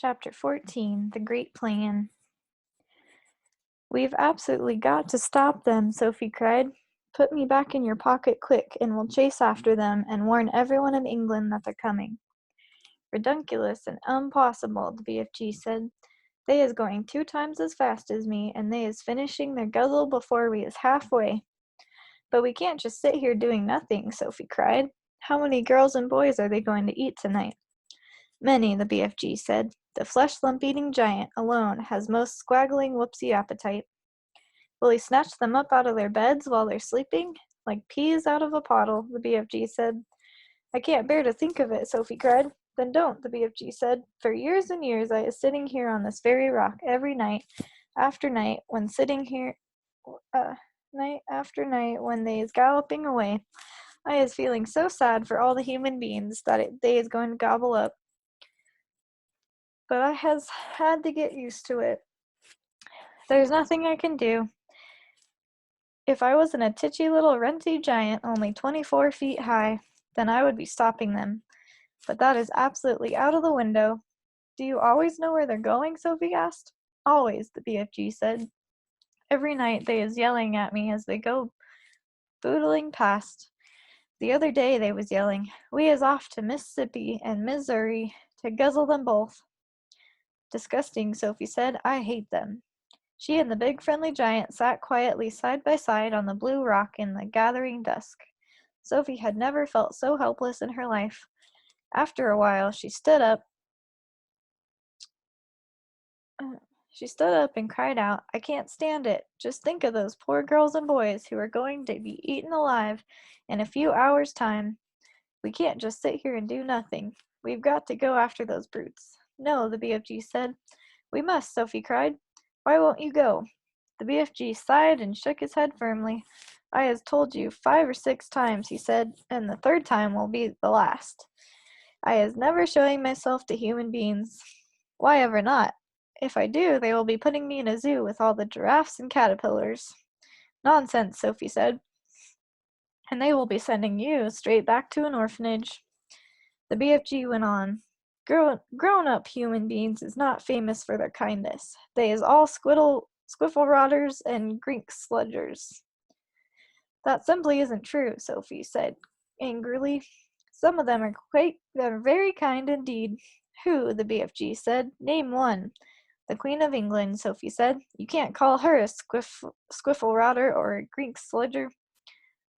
Chapter 14, The Great Plan. "We've absolutely got to stop them," Sophie cried. "Put me back in your pocket quick, and we'll chase after them, and warn everyone in England that they're coming." "Redunculous and unpossible," the BFG said. "They is going 2 times as fast as me, and they is finishing their guzzle before we is halfway." "But we can't just sit here doing nothing," Sophie cried. "How many girls and boys are they going to eat tonight?" "Many," the BFG said. "The flesh-lump-eating giant alone has most squaggling whoopsie appetite." "Will he snatch them up out of their beds while they're sleeping? Like peas out of a pottle," the BFG said. "I can't bear to think of it," Sophie cried. "Then don't," the BFG said. "For years and years I is sitting here on this very rock every night after night when night after night when they is galloping away. I is feeling so sad for all the human beings that they is going to gobble up. But I has had to get used to it. There's nothing I can do. If I wasn't a titchy little renty giant only 24 feet high, then I would be stopping them. But that is absolutely out of the window." "Do you always know where they're going?" Sophie asked. "Always," the BFG said. "Every night they is yelling at me as they go boodling past. The other day they was yelling, 'We is off to Mississippi and Missouri to guzzle them both.'" "Disgusting," Sophie said. "I hate them." She and the big friendly giant sat quietly side by side on the blue rock in the gathering dusk. Sophie had never felt so helpless in her life. After a while, she stood up and cried out, "I can't stand it. Just think of those poor girls and boys who are going to be eaten alive in a few hours' time. We can't just sit here and do nothing. We've got to go after those brutes." "No," the BFG said. "We must," Sophie cried. "Why won't you go?" The BFG sighed and shook his head firmly. "I has told you 5 or 6 times," he said, "and the 3rd time will be the last. I is never showing myself to human beings." "Why ever not? If I do, they will be putting me in a zoo with all the giraffes and caterpillars." "Nonsense," Sophie said. "And they will be sending you straight back to an orphanage." The BFG went on. Grown-up human beings is not famous for their kindness. They is all squiffle-rotters and grink-sludgers." "That simply isn't true," Sophie said angrily. "Some of them are very kind indeed." "Who?" the BFG said. "Name one." "The Queen of England," Sophie said. "You can't call her a squiffle-rotter or a grink-sludger."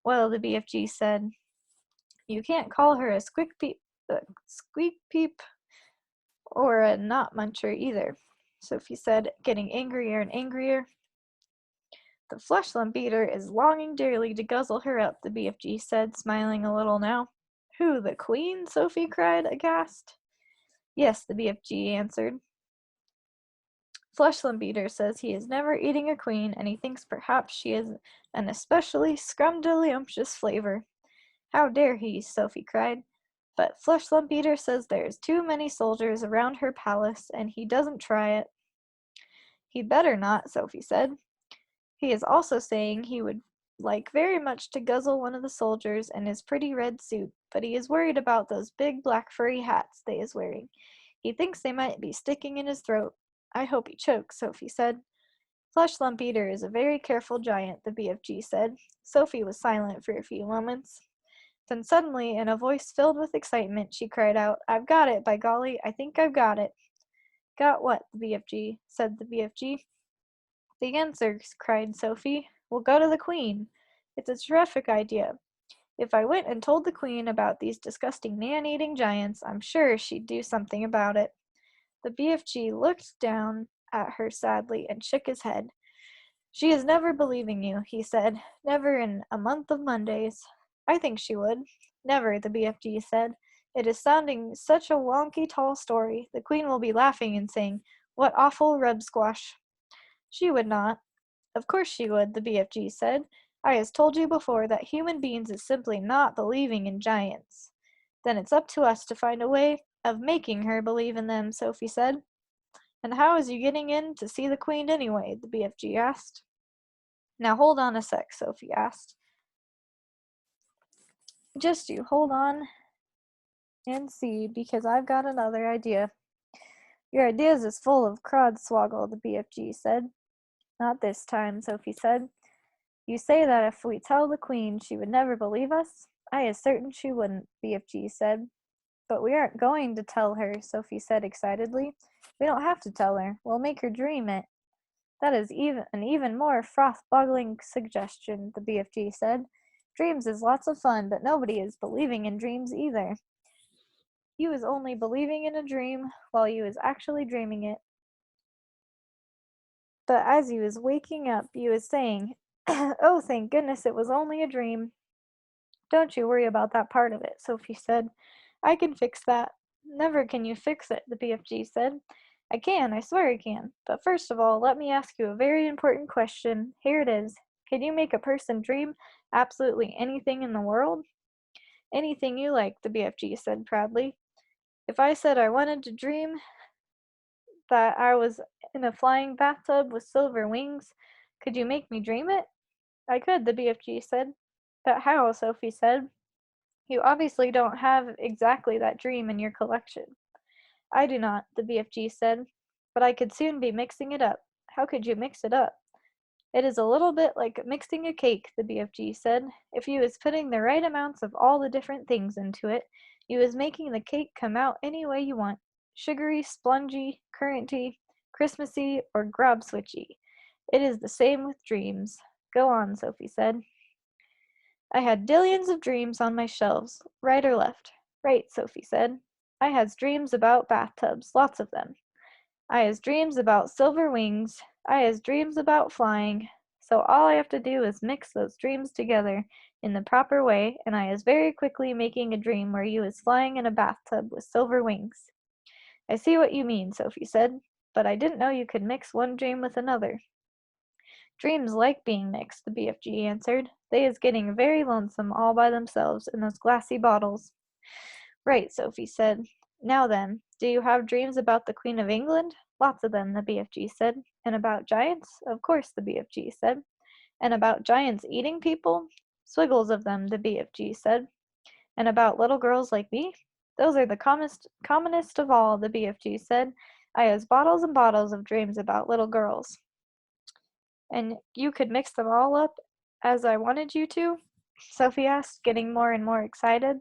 "Well," the BFG said, "you can't call her a squeak-peep or a knot-muncher either," Sophie said, getting angrier and angrier. "The flesh-lump-eater is longing dearly to guzzle her up," the BFG said, smiling a little now. "Who, the Queen?" Sophie cried, aghast. "Yes," the BFG answered. "Flesh-lump-eater says he is never eating a queen, and he thinks perhaps she is an especially scrumdiddlyumptious flavor." "How dare he?" Sophie cried. "But Flesh-lump-eater says there is too many soldiers around her palace, and he doesn't try it." "He'd better not," Sophie said. "He is also saying he would like very much to guzzle one of the soldiers in his pretty red suit, but he is worried about those big black furry hats they is wearing. He thinks they might be sticking in his throat. I hope he chokes," Sophie said. "Flesh-lump-eater is a very careful giant," the BFG said. Sophie was silent for a few moments. Then suddenly, in a voice filled with excitement, she cried out, "I've got it, by golly, I think I've got it." "Got what?" said the BFG. "The answer," cried Sophie. "We'll go to the Queen. It's a terrific idea. If I went and told the Queen about these disgusting man-eating giants, I'm sure she'd do something about it." The BFG looked down at her sadly and shook his head. "She is never believing you," he said. "Never in a month of Mondays." "I think she would." "Never," the BFG said. "It is sounding such a wonky tall story. The Queen will be laughing and saying, 'What awful rub-squash.'" "She would not." "Of course she would," the BFG said. "I has told you before that human beings is simply not believing in giants." "Then it's up to us to find a way of making her believe in them," Sophie said. "And how is you getting in to see the Queen anyway?" the BFG asked. "Now hold on a sec," Sophie asked. "Just you hold on and see, because I've got another idea. Your ideas is full of crodswoggle, the BFG said. Not this time, Sophie said. You say that if we tell the Queen, she would never believe us? I is certain she wouldn't, BFG said. But we aren't going to tell her, Sophie said excitedly. We don't have to tell her. We'll make her dream it. That is an even more froth-boggling suggestion, the BFG said. Dreams is lots of fun, but nobody is believing in dreams either. You is only believing in a dream while you is actually dreaming it. But as you is waking up, you is saying, oh, thank goodness it was only a dream. Don't you worry about that part of it, Sophie said. I can fix that. Never can you fix it, the BFG said. I can, I swear I can. But first of all, let me ask you a very important question. Here it is. Can you make a person dream absolutely anything in the world? Anything you like, the BFG said proudly. If I said I wanted to dream that I was in a flying bathtub with silver wings, could you make me dream it? I could, the BFG said. But how? Sophie said. You obviously don't have exactly that dream in your collection. I do not, the BFG said, but I could soon be mixing it up. How could you mix it up? It is a little bit like mixing a cake, the BFG said. If you is putting the right amounts of all the different things into it, you is making the cake come out any way you want. Sugary, spongy, curranty, Christmassy, or grab-switchy. It is the same with dreams. Go on, Sophie said. I had dillions of dreams on my shelves, right or left. Right, Sophie said. I has dreams about bathtubs, lots of them. I has dreams about silver wings. I has dreams about flying. So all I have to do is mix those dreams together in the proper way, and I is very quickly making a dream where you is flying in a bathtub with silver wings. I see what you mean, Sophie said, but I didn't know you could mix one dream with another. Dreams like being mixed, the BFG answered. They is getting very lonesome all by themselves in those glassy bottles. Right, Sophie said. Now then, do you have dreams about the Queen of England? Lots of them, the BFG said. And about giants? Of course, the BFG said. And about giants eating people? Swiggles of them, the BFG said. And about little girls like me? Those are the commonest of all, the BFG said. I has bottles and bottles of dreams about little girls. And you could mix them all up as I wanted you to? Sophie asked, getting more and more excited.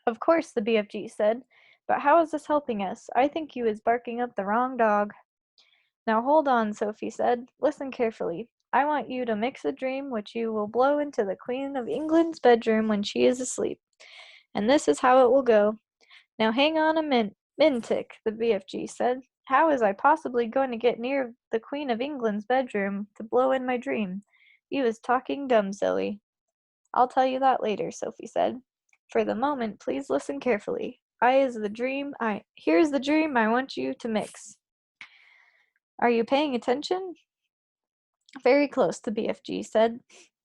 Of course, the BFG said, but how is this helping us? I think you is barking up the wrong dog. Now hold on, Sophie said. Listen carefully. I want you to mix a dream which you will blow into the Queen of England's bedroom when she is asleep. And this is how it will go. Now hang on a mintick, the BFG said. How is I possibly going to get near the Queen of England's bedroom to blow in my dream? You is talking dumb, silly. I'll tell you that later, Sophie said. For the moment, please listen carefully. Here's the dream I want you to mix. Are you paying attention? Very close, the BFG said.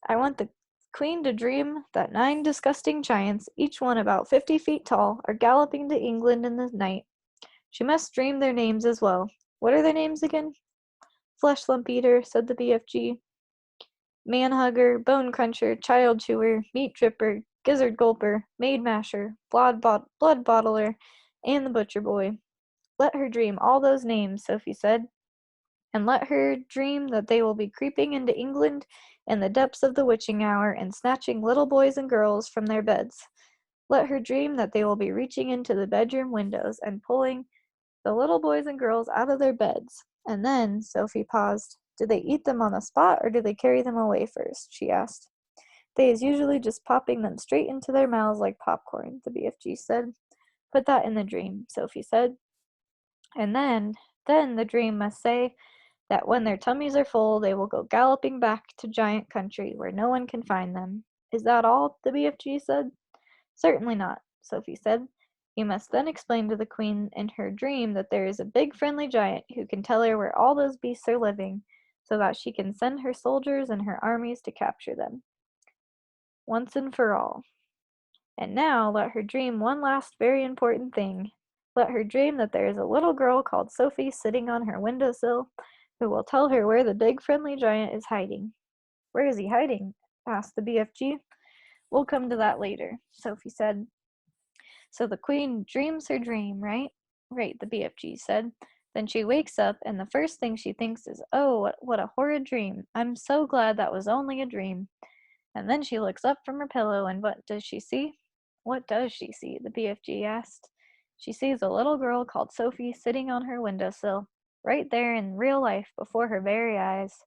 I want the Queen to dream that 9 disgusting giants, each one about 50 feet tall, are galloping to England in the night. She must dream their names as well. What are their names again? Flesh Lump Eater, said the BFG. Man Hugger, Bone Cruncher, Child Chewer, Meat Dripper, Gizzard Gulper, Maid Masher, Blood Bottler, and the Butcher Boy. Let her dream all those names, Sophie said, and let her dream that they will be creeping into England in the depths of the witching hour and snatching little boys and girls from their beds. Let her dream that they will be reaching into the bedroom windows and pulling the little boys and girls out of their beds. And then, Sophie paused. Do they eat them on the spot, or do they carry them away first? She asked. They is usually just popping them straight into their mouths like popcorn, the BFG said. Put that in the dream, Sophie said. And then the dream must say that when their tummies are full, they will go galloping back to giant country where no one can find them. Is that all? The BFG said. Certainly not, Sophie said. You must then explain to the Queen in her dream that there is a big friendly giant who can tell her where all those beasts are living, so that she can send her soldiers and her armies to capture them. Once and for all. And now let her dream one last very important thing. Let her dream that there is a little girl called Sophie sitting on her windowsill who will tell her where the big friendly giant is hiding. Where is he hiding? Asked the BFG. We'll come to that later, Sophie said. So the Queen dreams her dream, right? Right, the BFG said. Then she wakes up, and the first thing she thinks is, "Oh, what a horrid dream. I'm so glad that was only a dream." And then she looks up from her pillow, and what does she see? What does she see? The BFG asked. She sees a little girl called Sophie sitting on her windowsill, right there in real life before her very eyes.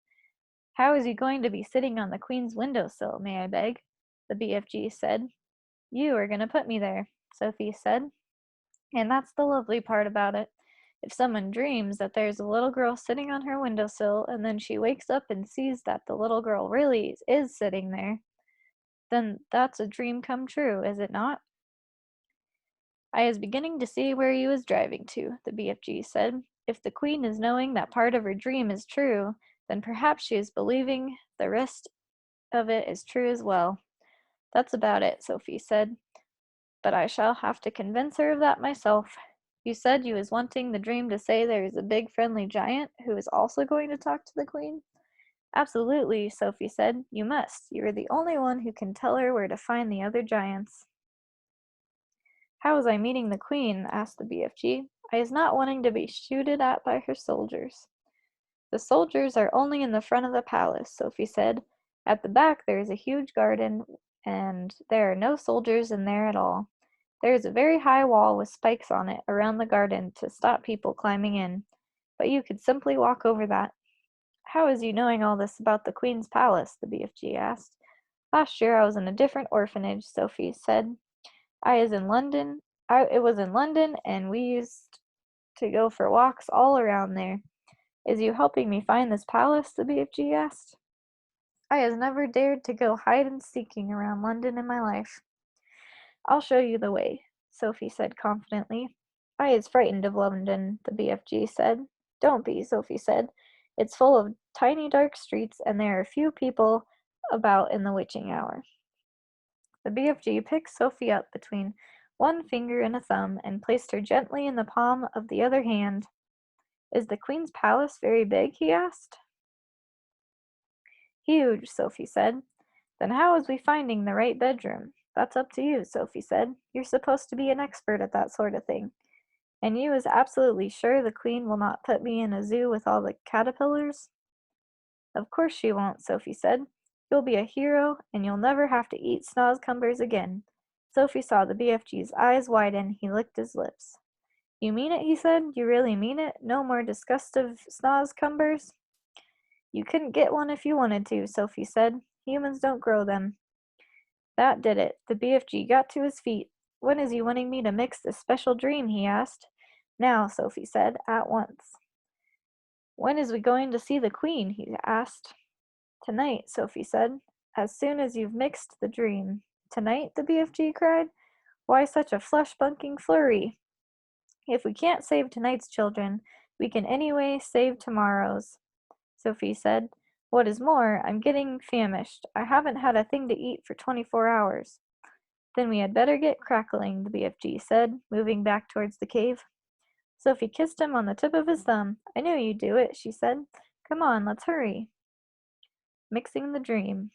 "How is you going to be sitting on the Queen's windowsill, may I beg?" the BFG said. "You are going to put me there," Sophie said. And that's the lovely part about it. If someone dreams that there's a little girl sitting on her windowsill, and then she wakes up and sees that the little girl really is sitting there, then that's a dream come true, is it not? "I is beginning to see where you is driving to," the BFG said. "If the Queen is knowing that part of her dream is true, then perhaps she is believing the rest of it is true as well." "That's about it," Sophie said. "But I shall have to convince her of that myself. You said you was wanting the dream to say there is a big friendly giant who is also going to talk to the Queen?" "Absolutely," Sophie said. "You must. You are the only one who can tell her where to find the other giants." "How is I meeting the Queen?" asked the BFG. "I is not wanting to be shooted at by her soldiers." "The soldiers are only in the front of the palace," Sophie said. "At the back there is a huge garden, and there are no soldiers in there at all. There is a very high wall with spikes on it around the garden to stop people climbing in, but you could simply walk over that." "How is you knowing all this about the Queen's palace?" the BFG asked. "Last year I was in a different orphanage," Sophie said. It was in London, and we used to go for walks all around there." "Is you helping me find this palace?" the BFG asked. "I has never dared to go hide and seeking around London in my life." "I'll show you the way," Sophie said confidently. "I is frightened of London," the BFG said. "Don't be," Sophie said. "It's full of tiny dark streets, and there are few people about in the witching hour." The BFG picked Sophie up between one finger and a thumb, and placed her gently in the palm of the other hand. "Is the Queen's palace very big?" he asked. "Huge," Sophie said. "Then how is we finding the right bedroom?" "That's up to you," Sophie said. "You're supposed to be an expert at that sort of thing." "And you is absolutely sure the Queen will not put me in a zoo with all the caterpillars?" "Of course she won't," Sophie said. "You'll be a hero, and you'll never have to eat snozzcumbers again." Sophie saw the BFG's eyes widen. He licked his lips. "You mean it?" he said. "You really mean it? No more disgustive snozzcumbers?" "You couldn't get one if you wanted to," Sophie said. "Humans don't grow them." That did it. The BFG got to his feet. "When is you wanting me to mix this special dream?" he asked. "Now," Sophie said. "At once." "When is we going to see the Queen?" he asked. "Tonight," Sophie said. "As soon as you've mixed the dream." "Tonight?" the BFG cried. "Why such a flush-bunking flurry? If we can't save tonight's children, we can anyway save tomorrow's," Sophie said. "What is more, I'm getting famished. I haven't had a thing to eat for 24 hours. "Then we had better get crackling," the BFG said, moving back towards the cave. Sophie kissed him on the tip of his thumb. "I knew you'd do it," she said. "Come on, let's hurry." Mixing the dream.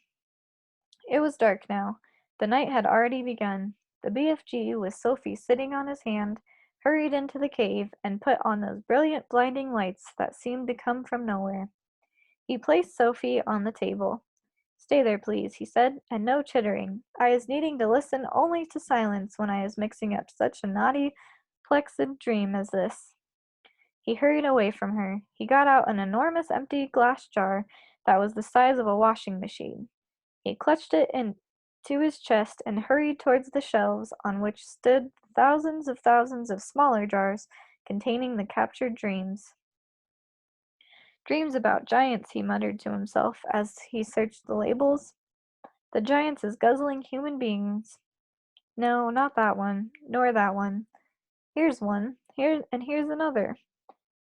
It was dark now. The night had already begun. The BFG, with Sophie sitting on his hand, hurried into the cave and put on those brilliant blinding lights that seemed to come from nowhere. He placed Sophie on the table. "Stay there, please," he said, "and no chittering. I is needing to listen only to silence when I is mixing up such a naughty, plexed dream as this." He hurried away from her. He got out an enormous empty glass jar that was the size of a washing machine. He clutched it into his chest and hurried towards the shelves on which stood thousands of smaller jars containing the captured dreams. "Dreams about giants," he muttered to himself as he searched the labels. "The giants is guzzling human beings. No, not that one, nor that one. Here's one, here's another."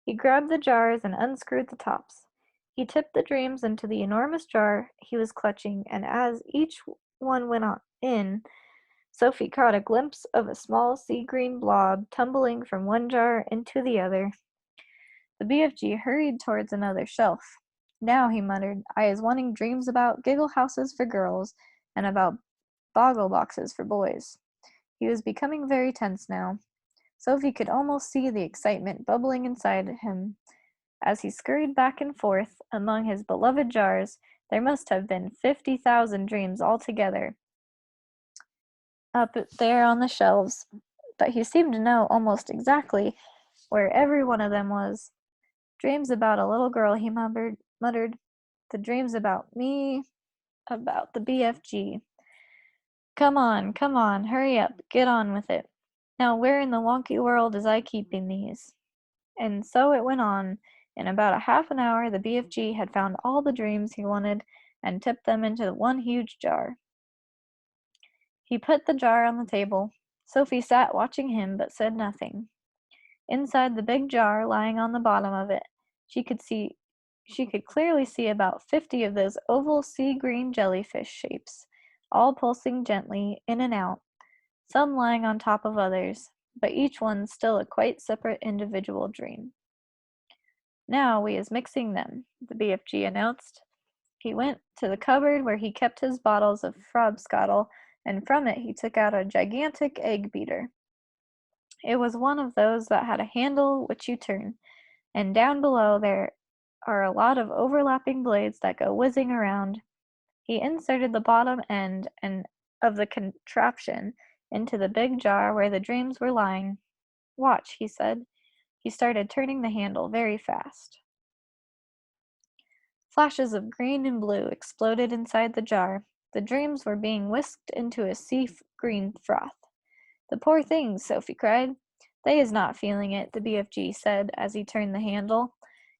He grabbed the jars and unscrewed the tops. He tipped the dreams into the enormous jar he was clutching, and as each one went in, Sophie caught a glimpse of a small sea-green blob tumbling from one jar into the other. The BFG hurried towards another shelf. "Now," he muttered, "I is wanting dreams about giggle houses for girls and about boggle boxes for boys." He was becoming very tense now. Sophie could almost see the excitement bubbling inside him. As he scurried back and forth among his beloved jars, there must have been 50,000 dreams altogether up there on the shelves, but he seemed to know almost exactly where every one of them was. Dreams about a little girl, he muttered. The dreams about me, about the BFG. Come on, hurry up, get on with it. Now where in the wonky world is I keeping these? And so it went on. In about a half an hour, the BFG had found all the dreams he wanted and tipped them into one huge jar. He put the jar on the table. Sophie sat watching him but said nothing. Inside the big jar, lying on the bottom of it, she could clearly see about 50 of those oval sea-green jellyfish shapes, all pulsing gently in and out, some lying on top of others, but each one still a quite separate individual dream. Now we is mixing them, the BFG announced. He went to the cupboard where he kept his bottles of frobscottle, and from it he took out a gigantic egg beater. It was one of those that had a handle which you turn, and down below there are a lot of overlapping blades that go whizzing around. He inserted the bottom end of the contraption into the big jar where the dreams were lying. Watch, he said. He started turning the handle very fast. Flashes of green and blue exploded inside the jar. The dreams were being whisked into a sea-green froth. The poor things, Sophie cried. They is not feeling it, the BFG said as he turned the handle.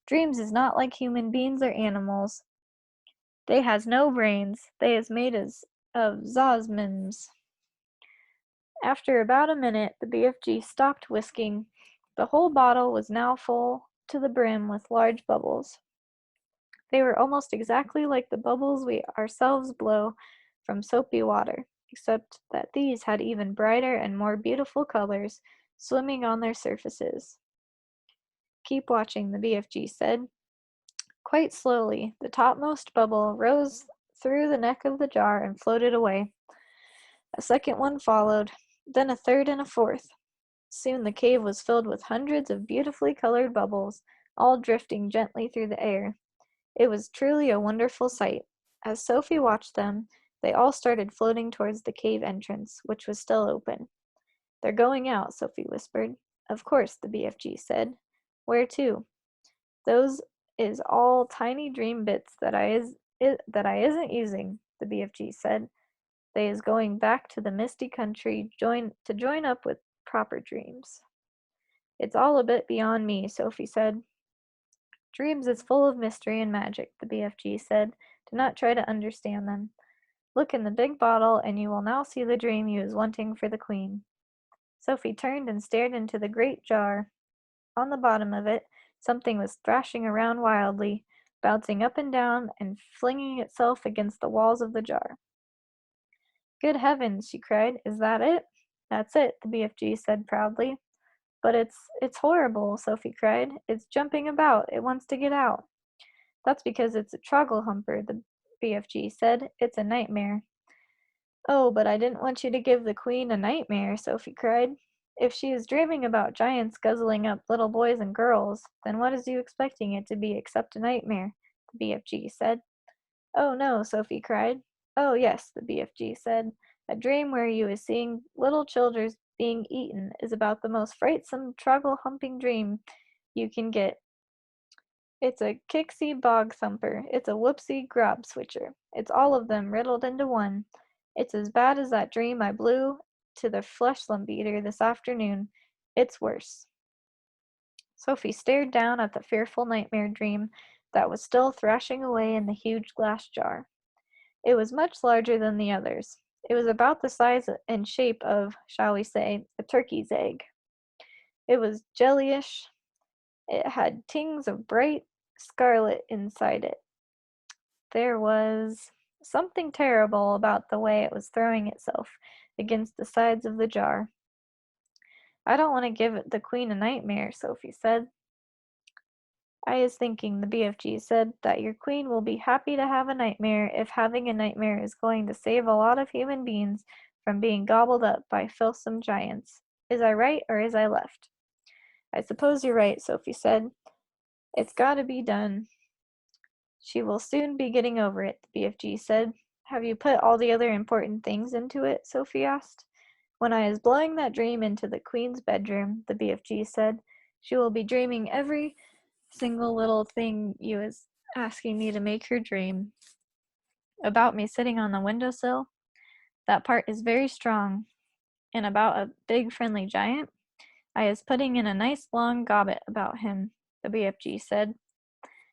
Dreams is not like human beings or animals. They has no brains. They is made of zosmins. After about a minute, the BFG stopped whisking. The whole bottle was now full to the brim with large bubbles. They were almost exactly like the bubbles we ourselves blow from soapy water, except that these had even brighter and more beautiful colors swimming on their surfaces. Keep watching, the BFG said. Quite slowly, the topmost bubble rose through the neck of the jar and floated away. A second one followed, then a third and a fourth. Soon the cave was filled with hundreds of beautifully colored bubbles, all drifting gently through the air. It was truly a wonderful sight. As Sophie watched them, they all started floating towards the cave entrance, which was still open. They're going out, Sophie whispered. Of course, the BFG said. Where to? Those is all tiny dream bits that I isn't using, the BFG said. They is going back to the misty country to join up with proper dreams. It's all a bit beyond me, Sophie said. Dreams is full of mystery and magic, the BFG said. Do not try to understand them. Look in the big bottle, and you will now see the dream you is wanting for the queen. Sophie turned and stared into the great jar. On the bottom of it, something was thrashing around wildly, bouncing up and down and flinging itself against the walls of the jar. Good heavens, she cried. Is that it? That's it, the BFG said proudly. But it's horrible, Sophie cried. It's jumping about. It wants to get out. That's because it's a trogglehumper, the BFG said. It's a nightmare. Oh, but I didn't want you to give the queen a nightmare, Sophie cried. If she is dreaming about giants guzzling up little boys and girls, then what is you expecting it to be except a nightmare? The BFG said. Oh no, Sophie cried. Oh yes, the BFG said. A dream where you is seeing little children being eaten is about the most frightsome troggle-humping dream you can get. It's a kicksy bog thumper. It's a whoopsie grob switcher. It's all of them riddled into one. It's as bad as that dream I blew to the flesh lump eater this afternoon. It's worse. Sophie stared down at the fearful nightmare dream that was still thrashing away in the huge glass jar. It was much larger than the others. It was about the size and shape of, shall we say, a turkey's egg. It was jellyish. It had tings of bright scarlet inside it. There was something terrible about the way it was throwing itself against the sides of the jar. I don't want to give the queen a nightmare, Sophie said. I is thinking, the BFG said, that your queen will be happy to have a nightmare if having a nightmare is going to save a lot of human beings from being gobbled up by filthsome giants. Is I right or is I left?" "I suppose you're right," Sophie said. "It's gotta be done." "She will soon be getting over it," the BFG said. "Have you put all the other important things into it?" Sophie asked. "When I is blowing that dream into the Queen's bedroom," the BFG said, "she will be dreaming every single little thing you is asking me to make her dream. About me sitting on the windowsill, that part is very strong, and about a big friendly giant, I is putting in a nice long gobbet about him," the BFG said.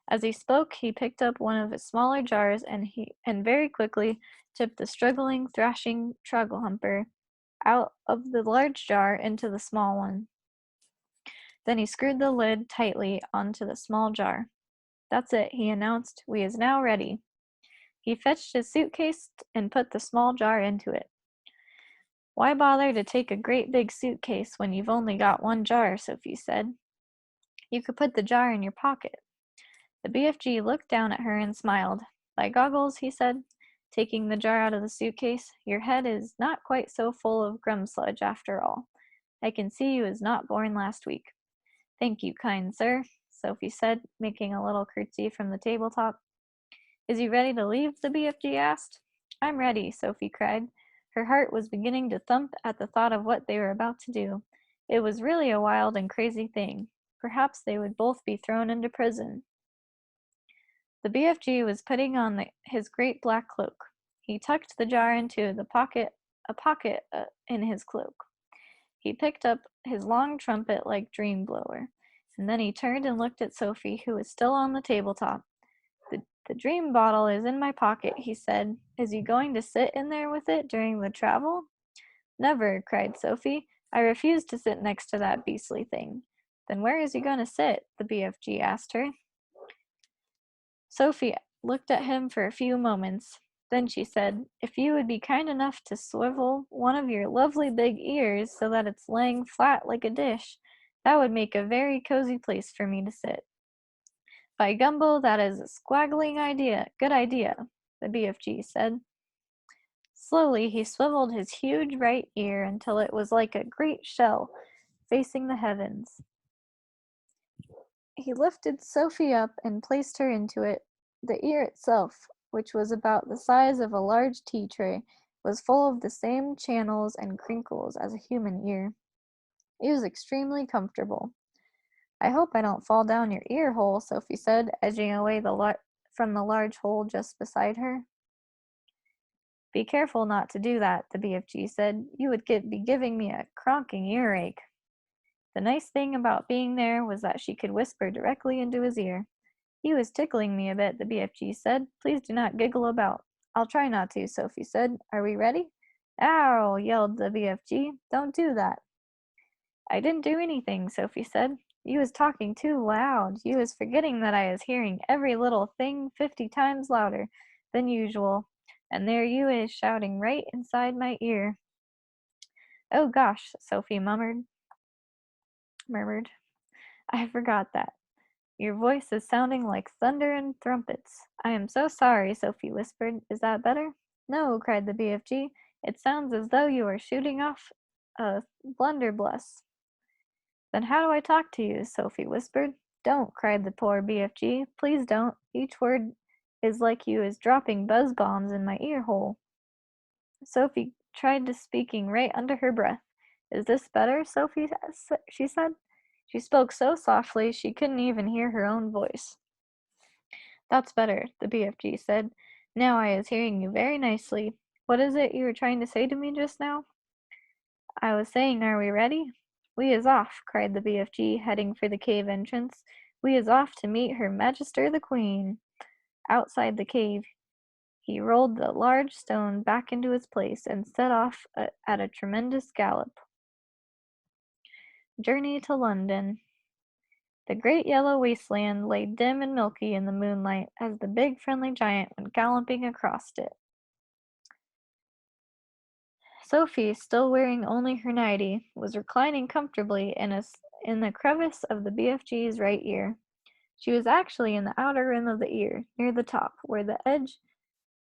As he spoke, he picked up one of his smaller jars and very quickly tipped the struggling, thrashing Trogglehumper out of the large jar into the small one. Then he screwed the lid tightly onto the small jar. "That's it," he announced. "We is now ready." He fetched his suitcase and put the small jar into it. "Why bother to take a great big suitcase when you've only got one jar?" Sophie said. "You could put the jar in your pocket." The BFG looked down at her and smiled. "By goggles," he said, taking the jar out of the suitcase, "your head is not quite so full of grumsludge after all. I can see you was not born last week." "Thank you, kind sir," Sophie said, making a little curtsy from the tabletop. "Is you ready to leave?" the BFG asked. "I'm ready," Sophie cried. Her heart was beginning to thump at the thought of what they were about to do. It was really a wild and crazy thing. Perhaps they would both be thrown into prison. The BFG was putting on his great black cloak. He tucked the jar into a pocket in his cloak. He picked up his long trumpet like dream blower, and then he turned and looked at Sophie, who was still on the tabletop. The dream bottle is in my pocket," he said. "Is you going to sit in there with it during the travel?" "Never," cried Sophie. "I refuse to sit next to that beastly thing." "Then where is you going to sit?" the BFG asked her. Sophie looked at him for a few moments. Then she said, "If you would be kind enough to swivel one of your lovely big ears so that it's laying flat like a dish, that would make a very cozy place for me to sit." "By gumbo, that is a good idea," the BFG said. Slowly he swiveled his huge right ear until it was like a great shell facing the heavens. He lifted Sophie up and placed her into it. The ear itself, which was about the size of a large tea tray, was full of the same channels and crinkles as a human ear. It was extremely comfortable. "I hope I don't fall down your ear hole," Sophie said, edging away from the large hole just beside her. "Be careful not to do that," the BFG said. "You would be giving me a cronking earache." The nice thing about being there was that she could whisper directly into his ear. "He was tickling me a bit," the BFG said. "Please do not giggle about." "I'll try not to," Sophie said. "Are we ready?" "Ow!" yelled the BFG. "Don't do that." "I didn't do anything," Sophie said. "You was talking too loud. You was forgetting that I is hearing every little thing 50 times louder than usual, and there you is shouting right inside my ear." "Oh gosh," Sophie murmured. "I forgot that. Your voice is sounding like thunder and trumpets." "I am so sorry," Sophie whispered. "Is that better?" "No," cried the BFG. "It sounds as though you were shooting off a blunderbuss." "Then how do I talk to you?" Sophie whispered. "Don't," cried the poor BFG. "Please don't. Each word is like you is dropping buzz bombs in my ear hole." Sophie tried to speaking right under her breath. "Is this better?" she said. She spoke so softly she couldn't even hear her own voice. "That's better," the BFG said. "Now I is hearing you very nicely. What is it you were trying to say to me just now?" "I was saying, are we ready?" "We is off," cried the BFG, heading for the cave entrance. "We is off to meet Her Magister the Queen." Outside the cave, he rolled the large stone back into its place and set off at a tremendous gallop. Journey to London. The great yellow wasteland lay dim and milky in the moonlight as the big friendly giant went galloping across it. Sophie, still wearing only her nightie, was reclining comfortably in the crevice of the BFG's right ear. She was actually in the outer rim of the ear, near the top, where the edge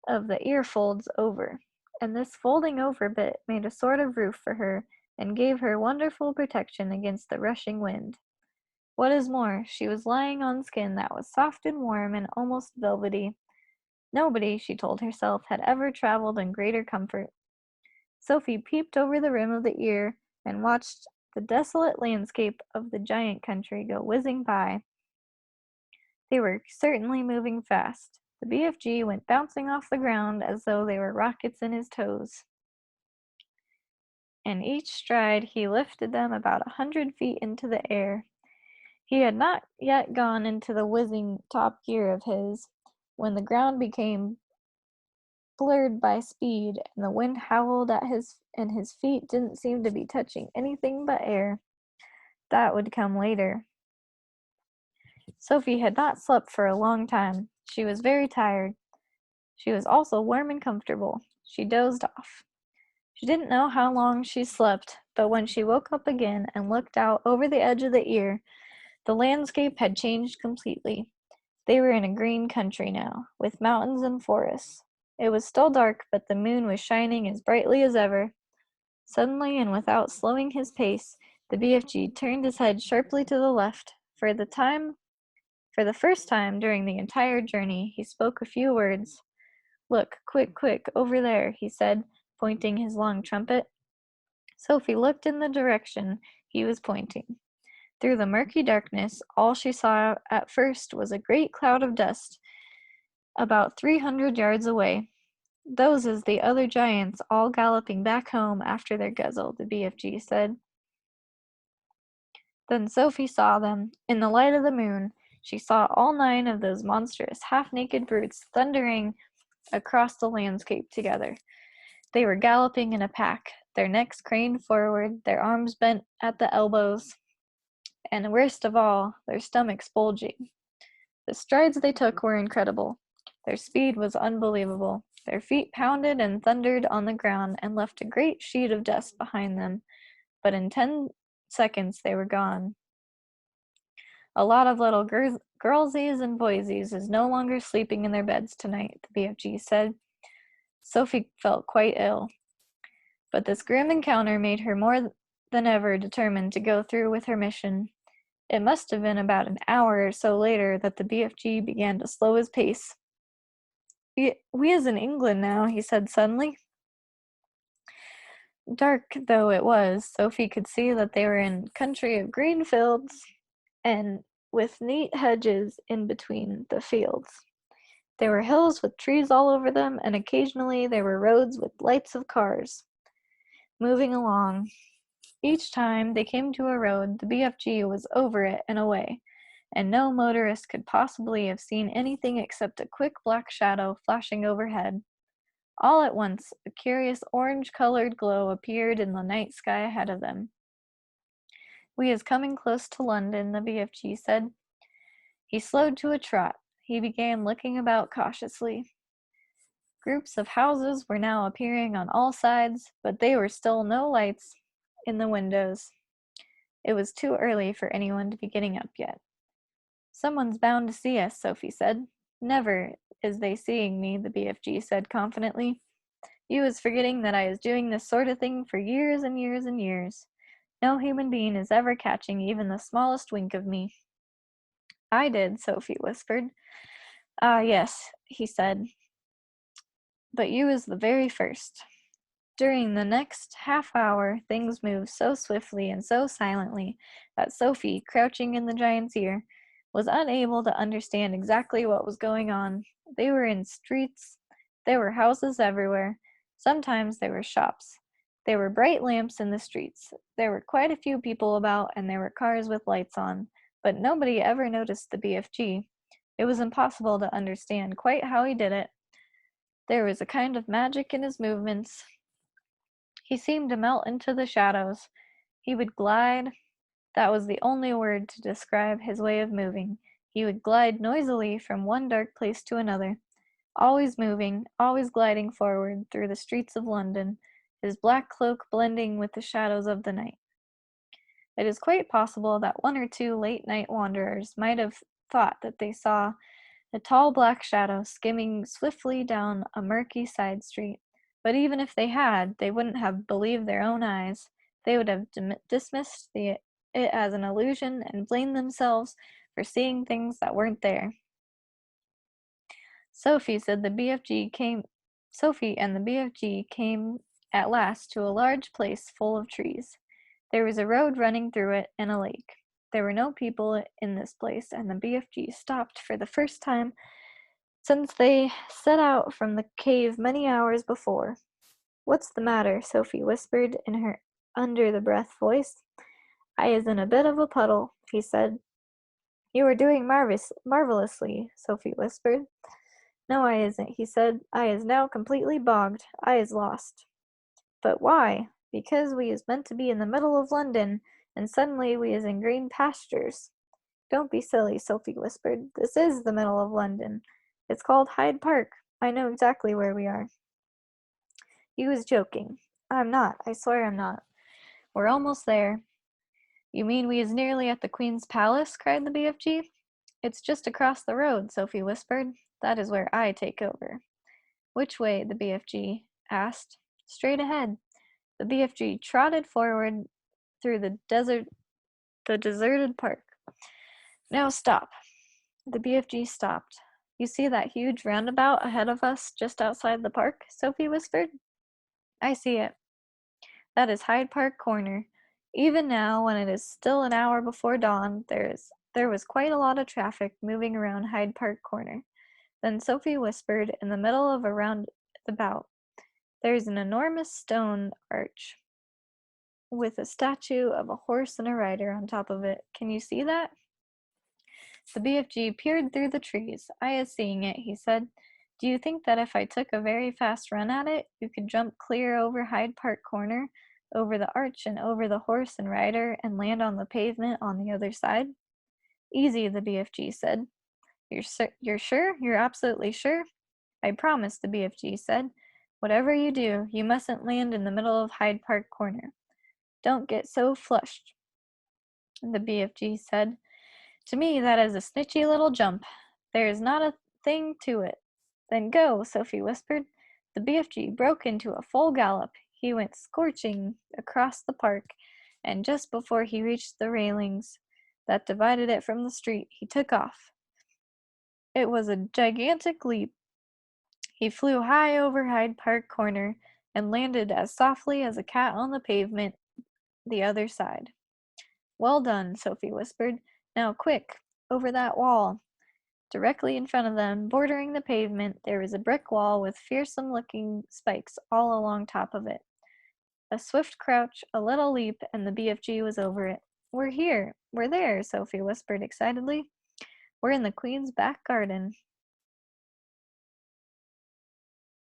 of the ear folds over, and this folding over bit made a sort of roof for her and gave her wonderful protection against the rushing wind. What is more, she was lying on skin that was soft and warm and almost velvety. Nobody, she told herself, had ever traveled in greater comfort. Sophie peeped over the rim of the ear and watched the desolate landscape of the giant country go whizzing by. They were certainly moving fast. The BFG went bouncing off the ground as though they were rockets in his toes. And each stride he lifted them about 100 feet into the air. He had not yet gone into the whizzing top gear of his, when the ground became blurred by speed, and the wind howled at his feet didn't seem to be touching anything but air. That would come later. Sophie had not slept for a long time. She was very tired. She was also warm and comfortable. She dozed off. She didn't know how long she slept, but when she woke up again and looked out over the edge of the ear, the landscape had changed completely. They were in a green country now, with mountains and forests. It was still dark, but the moon was shining as brightly as ever. Suddenly, and without slowing his pace, the BFG turned his head sharply to the left. For the first time during the entire journey, he spoke a few words. "Look, quick, quick, over there," he said, pointing his long trumpet. Sophie looked in the direction he was pointing. Through the murky darkness, all she saw at first was a great cloud of dust, about 300 yards away. "Those is the other giants all galloping back home after their guzzle," the BFG said. Then Sophie saw them. In the light of the moon, she saw all 9 of those monstrous, half-naked brutes thundering across the landscape together. They were galloping in a pack, their necks craned forward, their arms bent at the elbows, and worst of all, their stomachs bulging. The strides they took were incredible. Their speed was unbelievable. Their feet pounded and thundered on the ground and left a great sheet of dust behind them, but in 10 seconds they were gone. "A lot of little girlsies and boysies is no longer sleeping in their beds tonight," the BFG said. Sophie felt quite ill. But this grim encounter made her more than ever determined to go through with her mission. It must have been about an hour or so later that the BFG began to slow his pace. We is in England now," he said suddenly. Dark though it was, Sophie could see that they were in country of green fields and with neat hedges in between the fields. There were hills with trees all over them, and occasionally there were roads with lights of cars moving along. Each time they came to a road, the BFG was over it and away, and no motorist could possibly have seen anything except a quick black shadow flashing overhead. All at once, a curious orange-colored glow appeared in the night sky ahead of them. "We is coming close to London," the BFG said. He slowed to a trot. He began looking about cautiously. Groups of houses were now appearing on all sides, but there were still no lights in the windows. It was too early for anyone to be getting up yet. "Someone's bound to see us," Sophie said. "Never is they seeing me," the BFG said confidently. "You is forgetting that I is doing this sort of thing for years and years and years. No human being is ever catching even the smallest wink of me." "I did," Sophie whispered. "Ah, yes," he said. "But you is the very first." During the next half-hour, things moved so swiftly and so silently that Sophie, crouching in the giant's ear, was unable to understand exactly what was going on. They were in streets. There were houses everywhere. Sometimes there were shops. There were bright lamps in the streets. There were quite a few people about, and there were cars with lights on. But nobody ever noticed the BFG. It was impossible to understand quite how he did it. There was a kind of magic in his movements. He seemed to melt into the shadows. He would glide. That was the only word to describe his way of moving. He would glide noisily from one dark place to another, always moving, always gliding forward through the streets of London, his black cloak blending with the shadows of the night. It is quite possible that 1 or 2 late-night wanderers might have thought that they saw a tall black shadow skimming swiftly down a murky side street. But even if they had, they wouldn't have believed their own eyes. they would have dismissed it as an illusion and blamed themselves for seeing things that weren't there. Sophie said the BFG came Sophie and the BFG came at last to a large place full of trees. There was a road running through it and a lake. There were no people in this place, and the BFG stopped for the first time since they set out from the cave many hours before. "What's the matter?" Sophie whispered in her under-the-breath voice. "I is in a bit of a puddle," he said. "You are doing marvelously," Sophie whispered. "No, I isn't," he said. "I is now completely bogged. I is lost." "But why?" "Because we is meant to be in the middle of London, and suddenly we is in green pastures." "Don't be silly," Sophie whispered. "This is the middle of London. It's called Hyde Park. I know exactly where we are." He was joking. "I'm not. I swear I'm not. We're almost there." "You mean we is nearly at the Queen's Palace?" cried the BFG. "It's just across the road," Sophie whispered. "That is where I take over." "Which way?" the BFG asked. "Straight ahead." The BFG trotted forward through the deserted park. "Now stop." The BFG stopped. "You see that huge roundabout ahead of us just outside the park?" Sophie whispered. "I see it. That is Hyde Park Corner. Even now, when it is still an hour before dawn, there was quite a lot of traffic moving around Hyde Park Corner." Then Sophie whispered, "In the middle of a roundabout, there is an enormous stone arch with a statue of a horse and a rider on top of it. Can you see that?" The BFG peered through the trees. "I is seeing it," he said. "Do you think that if I took a very fast run at it, you could jump clear over Hyde Park Corner, over the arch and over the horse and rider, and land on the pavement on the other side?" "Easy," the BFG said. You're sure? You're absolutely sure?" "I promise," the BFG said. "Whatever you do, you mustn't land in the middle of Hyde Park Corner. Don't get so flushed," the BFG said. "To me that is a snitchy little jump. There is not a thing to it." "Then go," Sophie whispered. The BFG broke into a full gallop. He went scorching across the park, and just before he reached the railings that divided it from the street, he took off. It was a gigantic leap. He flew high over Hyde Park Corner and landed as softly as a cat on the pavement the other side. "Well done," Sophie whispered. "Now quick, over that wall." Directly in front of them, bordering the pavement, there was a brick wall with fearsome-looking spikes all along top of it. A swift crouch, a little leap, and the BFG was over it. "We're here! We're there!" Sophie whispered excitedly. "We're in the Queen's back garden."